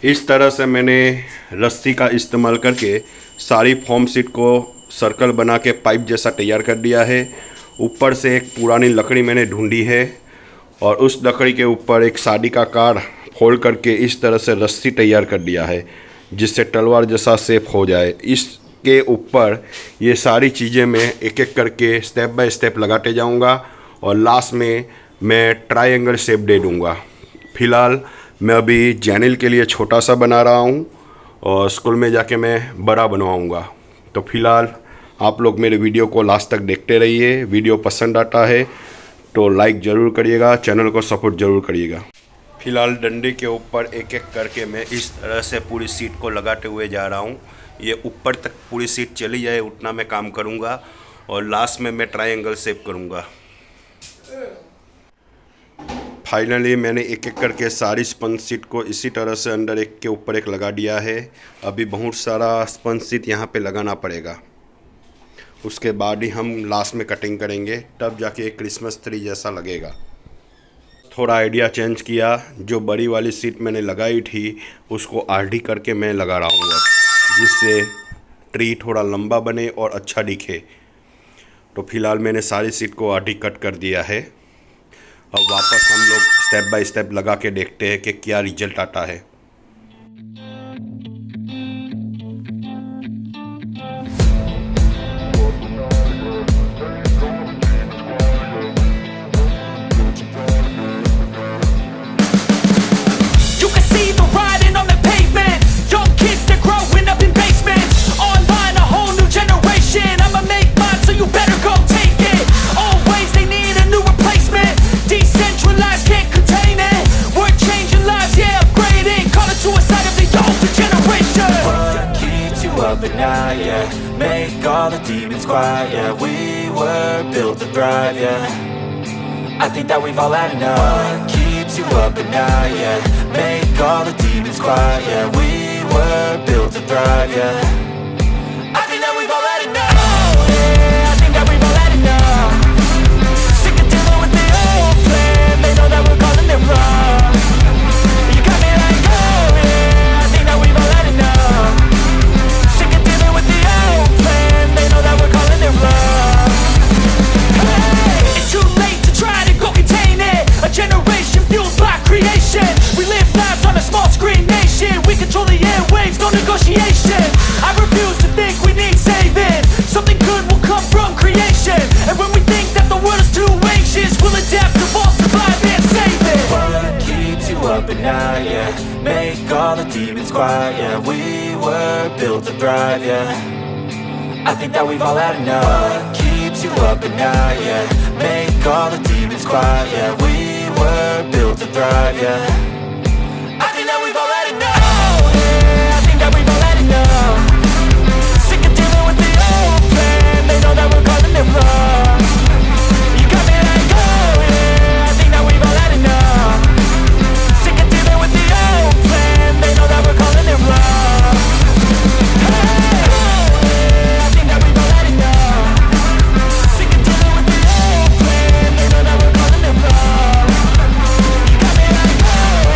इस तरह से मैंने रस्सी का इस्तेमाल करके सारी फोम शीट को सर्कल बना के पाइप जैसा तैयार कर दिया है। ऊपर से एक पुरानी लकड़ी मैंने ढूंढी है और उस लकड़ी के ऊपर एक शादी का कार्ड फोल्ड करके इस तरह से रस्सी तैयार कर दिया है जिससे तलवार जैसा शेप हो जाए। इसके ऊपर ये सारी चीज़ें मैं एक एक करके स्टेप बाय स्टेप लगाते जाऊंगा और लास्ट में मैं ट्रायंगल शेप दे दूंगा। फ़िलहाल मैं अभी जैनिल के लिए छोटा सा बना रहा हूँ और स्कूल में जाके मैं बड़ा बनवाऊँगा। तो फ़िलहाल आप लोग मेरे वीडियो को लास्ट तक देखते रहिए। वीडियो पसंद आता है तो लाइक ज़रूर करिएगा, चैनल को सपोर्ट ज़रूर करिएगा। फ़िलहाल डंडे के ऊपर एक एक करके मैं इस तरह से पूरी सीट को लगाते हुए जा रहा हूँ। ये ऊपर तक पूरी सीट चली जाए उतना मैं काम करूँगा और लास्ट में मैं ट्रायंगल शेप करूँगा। फाइनली मैंने एक एक करके सारी स्पंज शीट को इसी तरह से अंदर एक के ऊपर एक लगा दिया है। अभी बहुत सारा स्पंज शीट यहाँ पे लगाना पड़ेगा, उसके बाद ही हम लास्ट में कटिंग करेंगे, तब जाके एक क्रिसमस ट्री जैसा लगेगा। थोड़ा आइडिया चेंज किया, जो बड़ी वाली शीट मैंने लगाई थी उसको आधी करके मैं लगा रहा हूँ जिससे ट्री थोड़ा लंबा बने और अच्छा दिखे। तो फिलहाल मैंने सारी शीट को आधी कट कर दिया है। अब वापस हम लोग स्टेप बाय स्टेप लगा के देखते हैं कि क्या रिजल्ट आता है। Yeah, make all the demons quiet. Yeah, we were built to thrive. Yeah, I think that we've all had enough. What keeps you up at night? Yeah, make all the demons quiet. Yeah, we were built to thrive. Yeah, I think that we've all had enough. Oh, yeah, I think that we've all had enough. Sick of dealing with the old plan. They know that we're calling it wrong. You got me like, oh yeah, I think that we've all had enough. Yeah, make all the demons quiet. Yeah, we were built to thrive. Yeah, I think that we've all had enough. What keeps you up at night? Yeah, make all the demons quiet. Yeah, we were built to thrive. Yeah, I think that we've all had enough. Oh, yeah, I think that we've all had enough. Sick of dealing with the old plan. They know that we're calling it wrong. You got me like, oh yeah, I think that we've all had enough. They know that we're calling it wrong. Hey, I think that we've all had enough. Sick of dealing with the old plan. They know that we're calling it wrong. You got me like, oh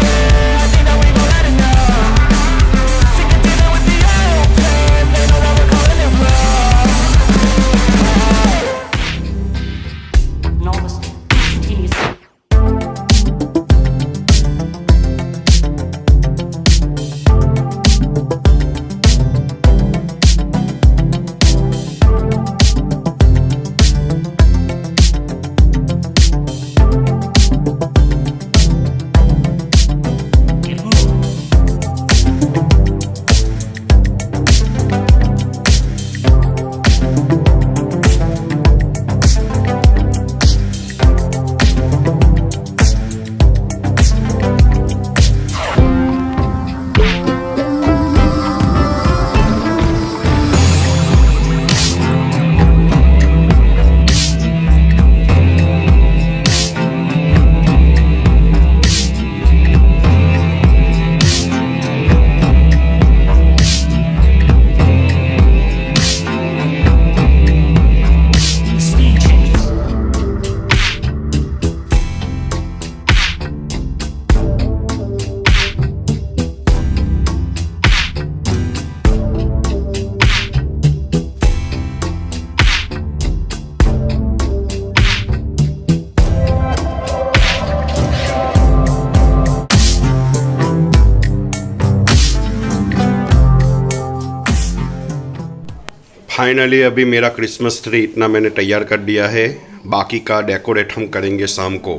finally अभी मेरा Christmas tree इतना मैंने तैयार कर दिया है, बाकी का डेकोरेट हम करेंगे शाम को।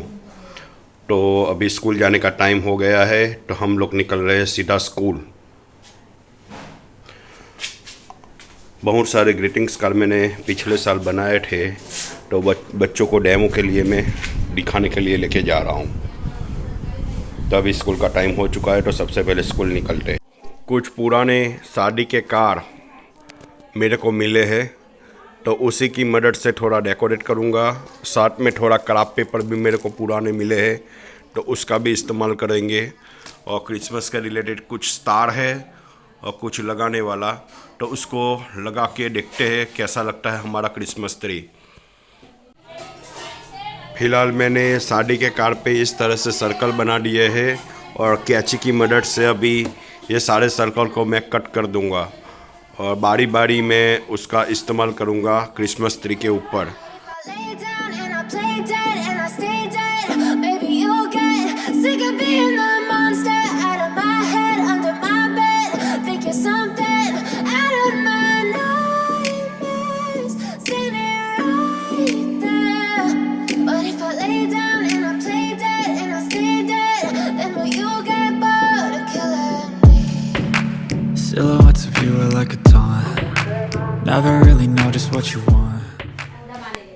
तो अभी स्कूल जाने का टाइम हो गया है, तो हम लोग निकल रहे हैं सीधा स्कूल। बहुत सारे ग्रीटिंग्स कार्ड मैंने पिछले साल बनाए थे, तो बच्चों को डेमो के लिए मैं दिखाने के लिए लेके जा रहा हूँ। तो अभी स्कूल का टाइम हो चुका है, तो सबसे पहले स्कूल निकलते हैं। कुछ पुराने शादी के कार्ड मेरे को मिले हैं, तो उसी की मदद से थोड़ा डेकोरेट करूँगा। साथ में थोड़ा क्राफ्ट पेपर भी मेरे को पुराने मिले हैं, तो उसका भी इस्तेमाल करेंगे। और क्रिसमस के रिलेटेड कुछ स्टार है और कुछ लगाने वाला, तो उसको लगा के देखते हैं कैसा लगता है हमारा क्रिसमस ट्री। फिलहाल मैंने शादी के कार्ड पे इस तरह से सर्कल बना दिए हैं, और कैंची की मदद से अभी ये सारे सर्कल को मैं कट कर दूंगा, और बारी बारी में उसका इस्तेमाल करूंगा क्रिसमस ट्री के ऊपर। Silhouettes of you are like a taunt. Never really know just what you want.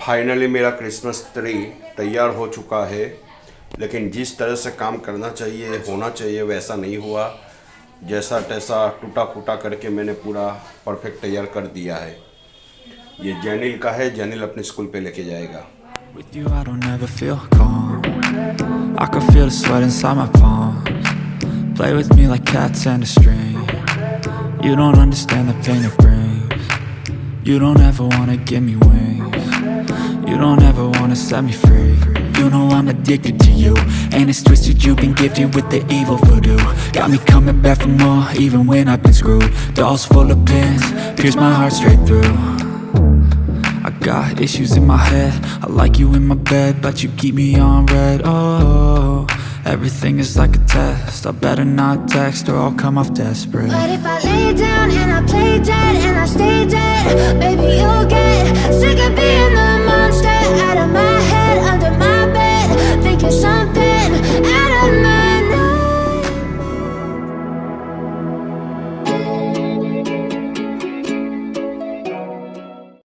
Finally मेरा क्रिसमस ट्री तैयार हो चुका है, लेकिन जिस तरह से काम करना चाहिए होना चाहिए वैसा नहीं हुआ। जैसा तैसा टूटा फूटा करके मैंने पूरा परफेक्ट तैयार कर दिया है। ये जैनिल का है, जैनिल अपने स्कूल पे लेके जाएगा। With you I don't ever feel calm. I can feel the sweat inside my palms. Play with me like cats and a string. You don't understand the pain it brings. You don't ever wanna give me wings. You don't ever wanna set me free. You know I'm addicted to you, and it's twisted, you've been gifted with the evil voodoo. Got me coming back for more, even when I've been screwed. Dolls full of pins, pierce my heart straight through. I got issues in my head, I like you in my bed, but you keep me on red. Oh, everything is like a test, I better not text or I'll come off desperate. But if I lay down and I play dead and I stay dead, baby you'll get sick